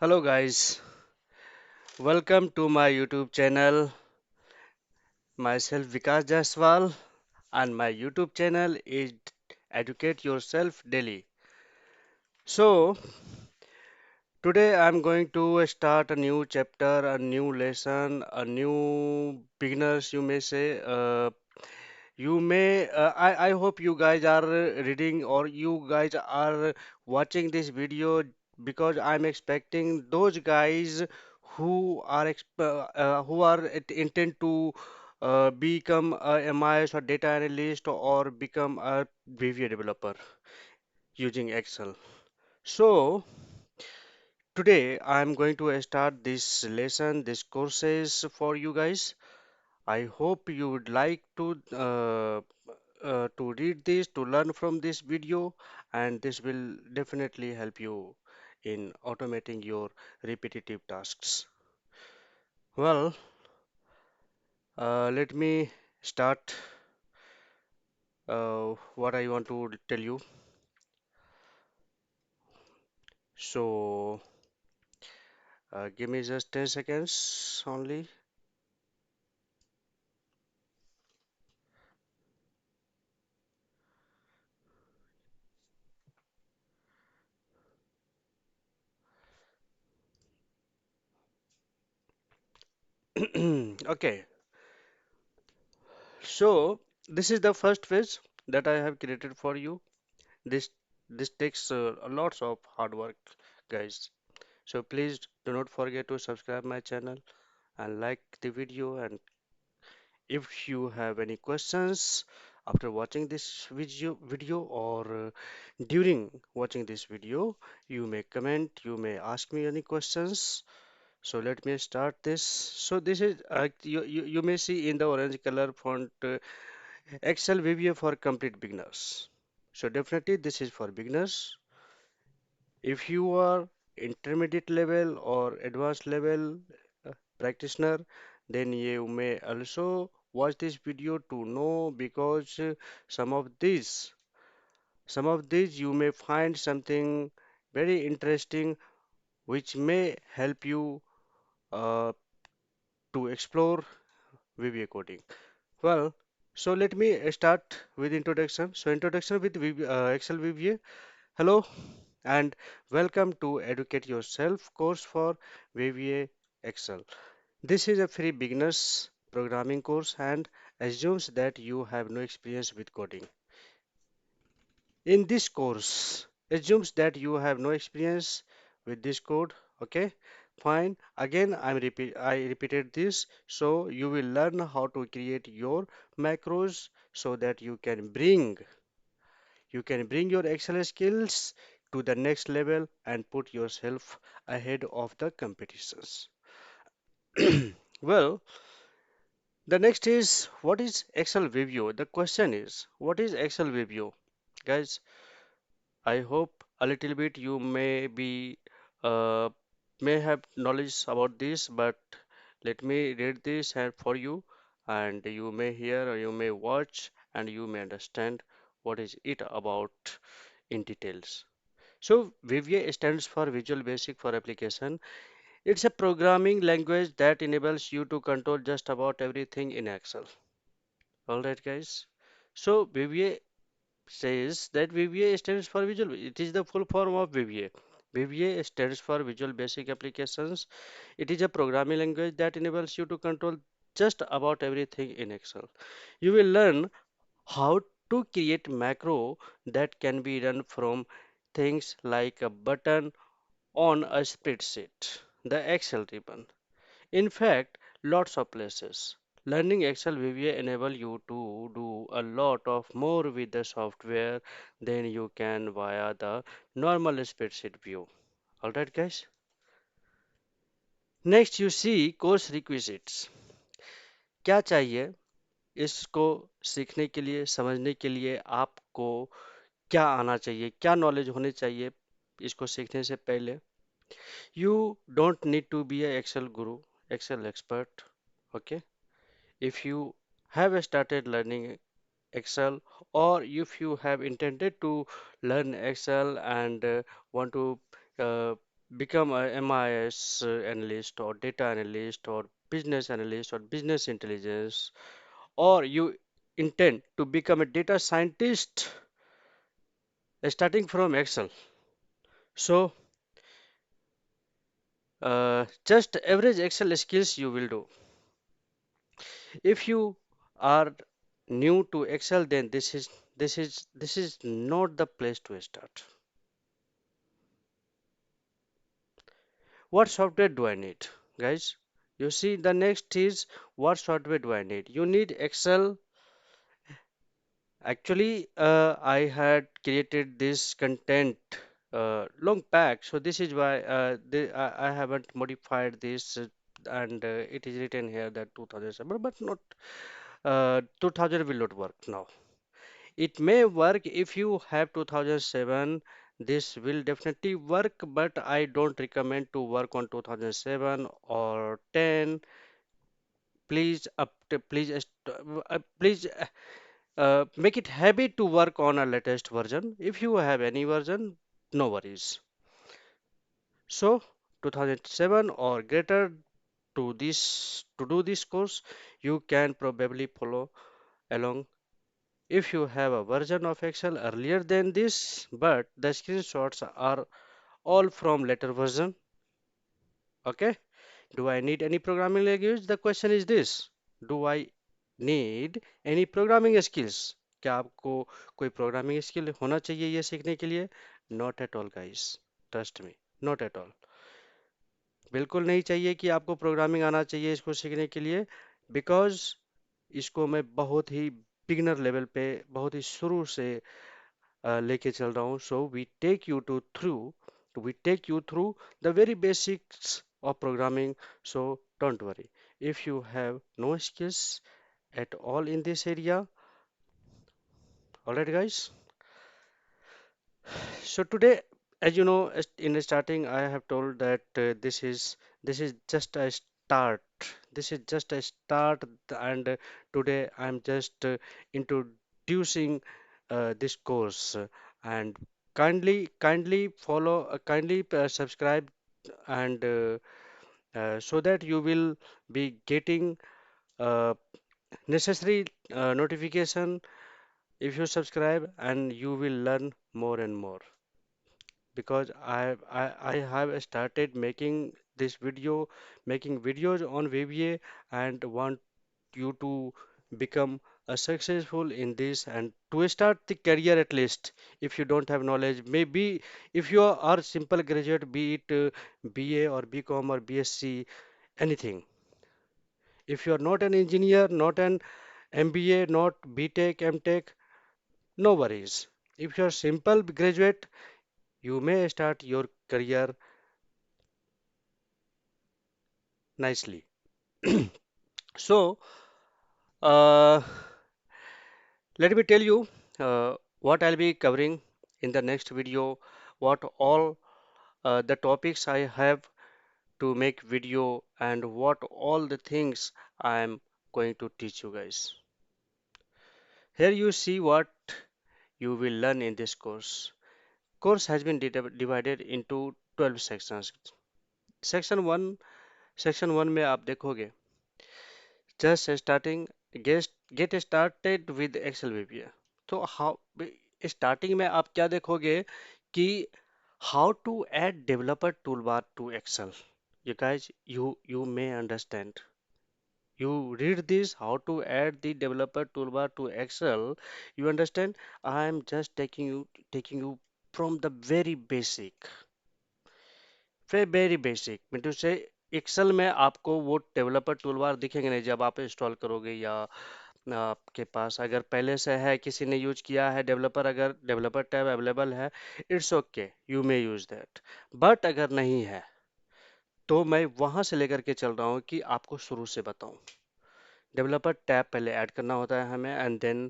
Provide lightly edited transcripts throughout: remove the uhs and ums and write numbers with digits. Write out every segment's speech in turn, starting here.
Hello guys, welcome to my YouTube channel. Myself Vikas JAISWAL and my YouTube channel is Educate Yourself Daily. So today I'm going to start a new chapter, a new lesson, a new beginners you may say. I hope you guys are reading or you guys are watching this video because I'm expecting those guys who are intent to become a MIS or data analyst or become a VBA developer using Excel. So today I'm going to start this lesson, this courses for you guys. I hope you would like to read this, to learn from this video, and this will definitely help you in automating your repetitive tasks. Well, let me start what I want to tell you. So, give me just 10 seconds only. Okay, so this is the first phase that I have created for you. This this takes a lots of hard work, guys. So please do not forget to subscribe my channel and like the video. And if you have any questions after watching this video or during watching this video, you may comment, you may ask me any questions. So let me start this. So this is you may see in the orange color font Excel VBA for complete beginners. So definitely this is for beginners. If you are intermediate level or advanced level practitioner, then you may also watch this video to know because some of these some of these you may find something very interesting which may help you uh, to explore VBA coding. Well, so let me start with introduction. So introduction with Excel VBA. Hello and welcome to Educate Yourself course for VBA Excel. This is a free beginners programming course and assumes that you have no experience with coding. In this course, assumes that you have no experience with this code. Okay, fine. Again, I repeated this so you will learn how to create your macros so that you can bring your Excel skills to the next level and put yourself ahead of the competitions. Well, the next is what is Excel View? The question is what is Excel View? Guys, I hope a little bit you uh, may have knowledge about this, but let me read this and for you, and you may hear or you may watch and you may understand what is it about in details. So VBA stands for Visual Basic for Application. It's a programming language that enables you to control just about everything in Excel. All right, guys. So VBA says that VBA stands for Visual. It is the full form of VBA. VBA stands for Visual Basic Applications. It is a programming language that enables you to control just about everything in Excel. You will learn how to create macro that can be run from things like a button on a spreadsheet, the Excel ribbon. In fact, lots of places. Learning Excel VBA enable you to do a lot of more with the software than you can via the normal spreadsheet view. Alright guys. Next you see course requisites. क्या चाहिए इसको सीखने के लिए समझने के लिए आपको क्या आना चाहिए क्या नॉलेज होने चाहिए इसको सीखने से पहले you don't need to be a Excel guru, Excel expert. Okay. If you have started learning Excel or if you have intended to learn Excel and want to uh, become a MIS analyst or data analyst or business intelligence, or you intend to become a data scientist starting from Excel. So, just average Excel skills you will do. If you are new to Excel, then this is not the place to start. What software do I need, guys? You see, the next is what software do I need? You need Excel. Actually, I had created this content long back, so this is why I haven't modified this, and it is written here that 2007, but not 2000 will not work now. It may work if you have 2007. This will definitely work, but I don't recommend to work on 2007 or 10. Please please make it habit to work on a latest version. If you have any version, no worries. So 2007 or greater, to do this course, you can probably follow along if you have a version of Excel earlier than this, but the screenshots are all from later version. Okay. Do I need any programming language? The question is this. Do I need any programming skills? क्या आपको कोई programming skill होना चाहिए ये सीखने के लिए? Not at all, guys. Trust me. Not at all. बिल्कुल नहीं चाहिए कि आपको प्रोग्रामिंग आना चाहिए इसको सीखने के लिए, बिकॉज इसको मैं बहुत ही बिगिनर लेवल पे, बहुत ही शुरू से लेके चल रहा हूँ. So we take you through the very basics of programming. So don't worry. If you have no skills at all in this area, alright guys. So today, as you know, in the starting, I have told that this is just a start. This is just a start, and today I'm just introducing this course. And kindly follow, kindly subscribe, and so that you will be getting uh, necessary notification if you subscribe, and you will learn more and more, because I have started making this video, making videos on VBA, and want you to become a successful in this and to start the career at least. If you don't have knowledge, maybe if you are simple graduate, be it BA or BCom or BSc, anything. If you are not an engineer, not an MBA, not BTech, MTech, no worries. If you are simple graduate, you may start your career nicely. So, uh, let me tell you what I'll be covering in the next video, what all the topics I have to make video, and what all the things I'm going to teach you guys. Here you see what you will learn in this course. Course has been divided into 12 sections. Section 1, section 1 में आप देखोगे just starting, get started with Excel VBA. तो how starting में आप क्या देखोगे कि how to add developer toolbar to Excel. You guys, you may understand. You read this, how to add the developer toolbar to Excel. You understand? I am just taking you from the very basic. Very basic mean से Excel में आपको वो developer toolbar दिखेंगे नहीं जब आप install करोगे, या आपके पास अगर पहले से है, किसी ने यूज किया है डेवलपर, अगर डेवलपर टैब अवेलेबल है, it's okay, you may use that. But अगर नहीं है तो मैं वहां से लेकर के चल रहा हूँ कि आपको शुरू से बताऊं. डेवलपर टैब पहले ऐड करना होता है हमें, एंड देन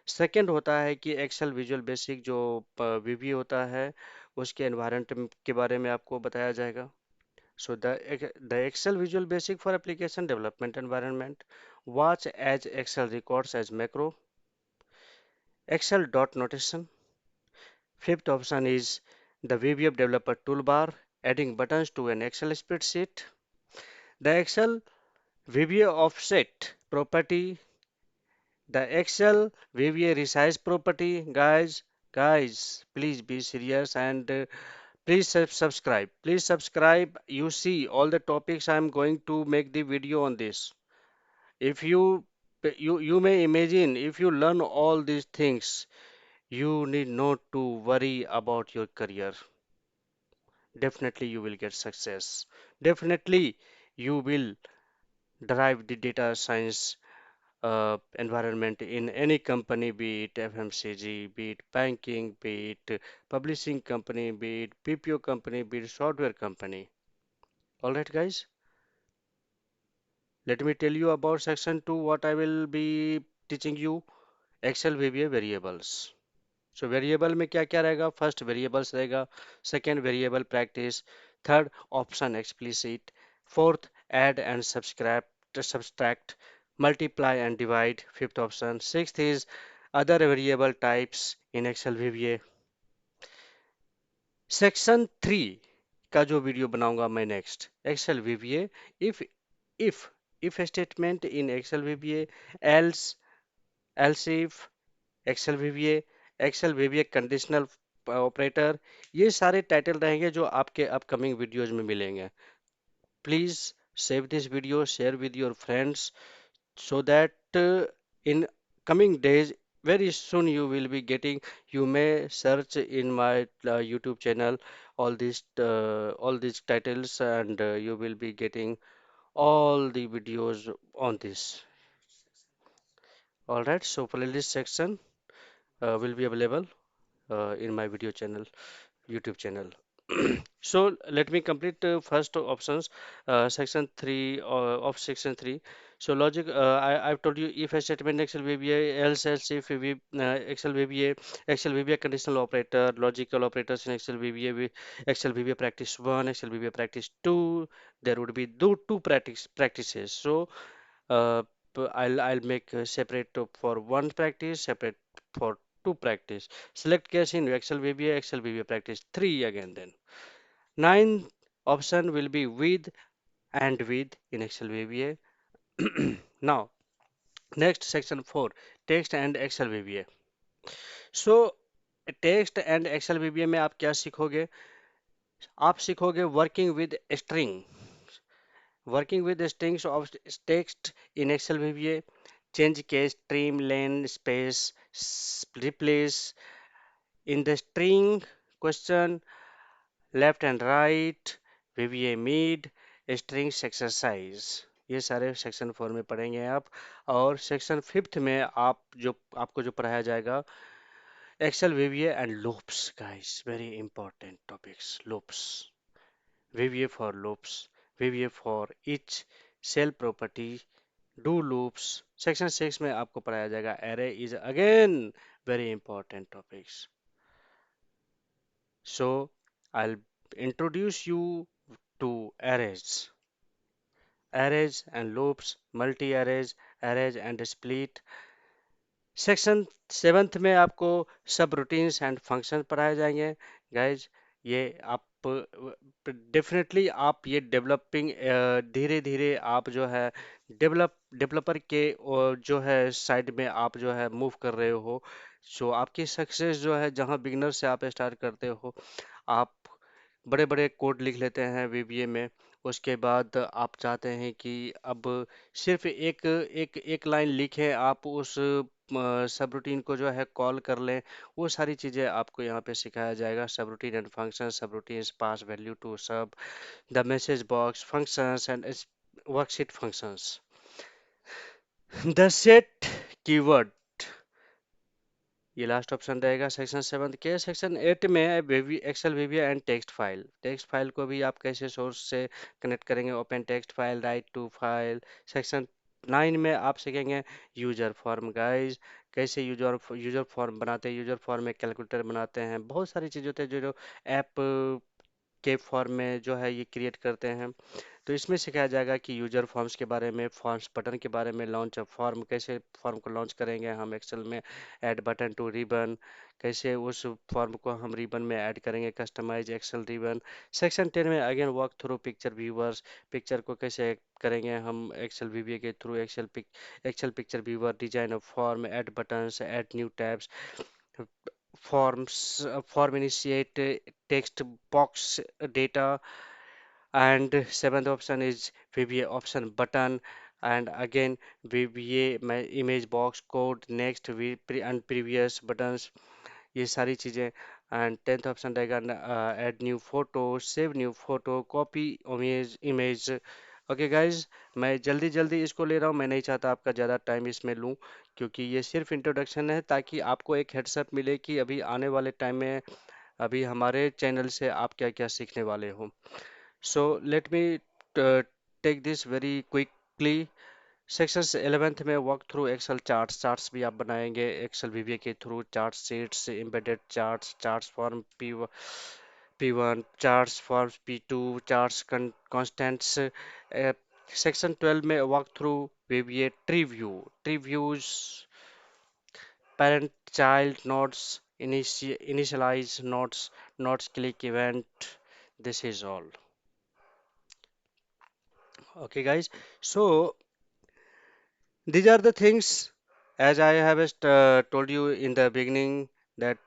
सेकंड होता है कि एक्सेल विजुअल बेसिक जो वीबी होता है उसके एनवायरनमेंट के बारे में आपको बताया जाएगा. So the Excel Visual Basic for application development environment. Watch as Excel records as macro. Excel dot notation. Fifth option is the VBA Developer Toolbar. adding buttons to an Excel spreadsheet. The Excel VBA offset property, the Excel VBA resize property, guys, please be serious and please subscribe. Please subscribe. You see all the topics I am going to make the video on this. If you may imagine if you learn all these things, you need not to worry about your career. Definitely you will get success. Definitely you will drive the data science environment in any company, be it FMCG, be it banking, be it publishing company, be it PPO company, be it software company. All right, guys, let me tell you about section 2 what I will be teaching you. Excel VBA variables. So variable में क्या क्या रहेगा? First variables रहेगा, second variable practice, third option explicit, fourth add and subtract, multiply and divide, fifth option, sixth is other variable types in Excel VBA. Section 3 का जो video बनाऊंगा मैं next, Excel VBA, if if if statement in Excel VBA, else, else if, Excel VBA, Excel VBA conditional operator, ये सारे title रहेंगे जो आपके upcoming videos में मिलेंगे. Please save this video, share with your friends so that in coming days very soon you will be getting, you may search in my YouTube channel all these titles and you will be getting all the videos on this. All right, so playlist section will be available in my video channel, YouTube channel. So let me complete first options, section 3 of section 3. So logic, I've told you if a statement Excel VBA, else if Excel VBA, Excel VBA conditional operator, logical operators in Excel VBA, Excel VBA practice 1, Excel VBA practice 2. There would be two practices. So I'll make separate for one practice, separate for two practice. Select case in Excel VBA, Excel VBA practice 3 again then. Ninth option will be with in Excel VBA. Now, next section 4, text and Excel VBA. So, text and Excel VBA में आप क्या सीखोगे? आप सीखोगे working with strings of text in Excel VBA, change case, trim, len, space, replace in the string question, left and right, VBA mid, strings exercise. ये सारे section 4 में पढ़ेंगे आप. और सेक्शन 5 में आपको जो पढ़ाया जाएगा, Excel VBA and loops. Guys, very important topics. Loops, VBA for loops, VBA for each cell property, do loops. Section 6 में आपको पढ़ाया जाएगा array is again very important topics. So I'll introduce you to arrays and loops, multi-arrays, arrays and split. Section 7th में आपको सब routines and function पढ़ाए जाएंगे. Guys, ये आप डेफिनेटली आप ये डेवलपिंग धीरे धीरे आप जो है डेवलपर के जो है साइड में आप जो है मूव कर रहे हो. सो आपकी सक्सेस जो है, जहाँ बिगनर से आप स्टार्ट करते हो, आप बड़े बड़े कोड लिख लेते हैं VBA में. उसके बाद आप चाहते हैं कि अब सिर्फ एक लाइन लिखें, आप उस सब रूटीन को जो है कॉल कर लें. वो सारी चीज़ें आपको यहाँ पे सिखाया जाएगा. Subroutine and function, subroutine pass value to sub, the message box functions and worksheet functions, the set keyword. ये लास्ट ऑप्शन रहेगा सेक्शन 7 के. सेक्शन 8 में Excel VBA and text file को भी आप कैसे सोर्स से कनेक्ट करेंगे, open text file, write to file. Section 9 में आप सीखेंगे यूजर फॉर्म. गाइज, कैसे यूजर फॉर्म बनाते हैं, यूजर फॉर्म में कैलकुलेटर बनाते हैं, बहुत सारी चीज़ होती है जो ऐप के फॉर्म में जो है ये क्रिएट करते हैं। तो इसमें सिखाया जाएगा कि यूजर फॉर्म्स के बारे में, फॉर्म्स बटन के बारे में, लॉन्च अ फॉर्म कैसे फॉर्म को लॉन्च करेंगे हम एक्सेल में, ऐड बटन टू रिबन कैसे उस फॉर्म को हम रिबन में ऐड करेंगे, कस्टमाइज एक्सेल रिबन। सेक्शन 10 में again walk through picture viewers, picture को कैसे ऐड करेंगे हम एक्सेल वीबीए के through, Excel picture viewer, design of form, add buttons, add new tabs, form initiate, text box data, and seventh option is VBA option button, and again VBA image box code next and previous buttons, ये सारी चीज़ें। And tenth option रहेगा add new photo, save new photo, copy image. Okay guys, मैं जल्दी जल्दी इसको ले रहा हूँ, मैं नहीं चाहता आपका ज़्यादा टाइम इसमें लूँ, क्योंकि ये सिर्फ इंट्रोडक्शन है ताकि आपको एक हेडसअप मिले कि अभी आने वाले टाइम में अभी हमारे चैनल से आप क्या क्या सीखने वाले हो। So let me take this very quickly. Section 11th में walk through Excel charts, charts भी आप बनाएंगे एक्सेल वीबीए के through, chart sheets, embedded charts, charts form P1, charts for P2, charts constants. Section 12 में walk through VBA tree view, tree views, parent child nodes, initialize nodes, nodes click event. This is all. Okay, guys. So these are the things, as I have told you in the beginning, that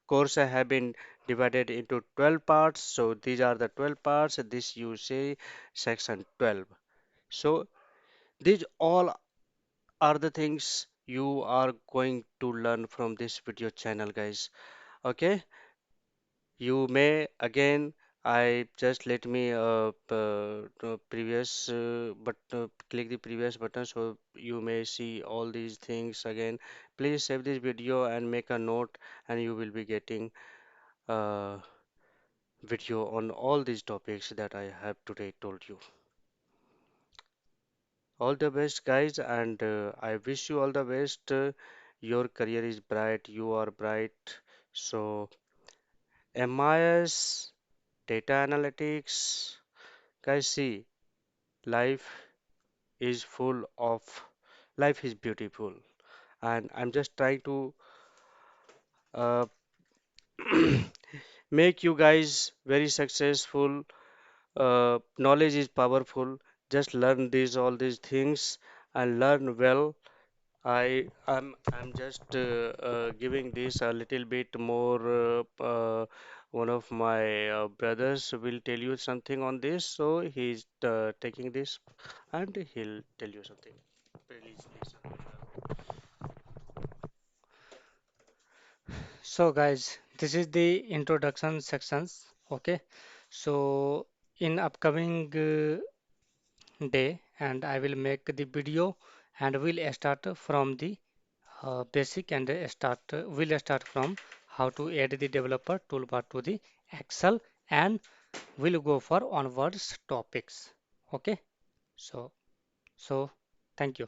course have been divided into 12 parts. So these are the 12 parts. This you say section 12. So these all are the things you are going to learn from this video channel, guys. Okay, you may again, I just let me previous but click the previous button so you may see all these things again. Please save this video and make a note, and you will be getting uh, video on all these topics that I have today told you. All the best, guys, and I wish you all the best. Your career is bright, you are bright. So, MIS, data analytics, guys, see, life is full of, life is beautiful, and I'm just trying to uh, make you guys very successful. Knowledge is powerful. Just learn these all these things and learn well. I'm just giving this a little bit more. One of my brothers will tell you something on this, so he's taking this and he'll tell you something. Please listen. So guys, this is the introduction sections. Okay. So in upcoming day, and I will make the video, and we'll start from the basic, and we'll start from how to add the developer toolbar to the Excel, and we'll go for onwards topics. Okay. So so thank you.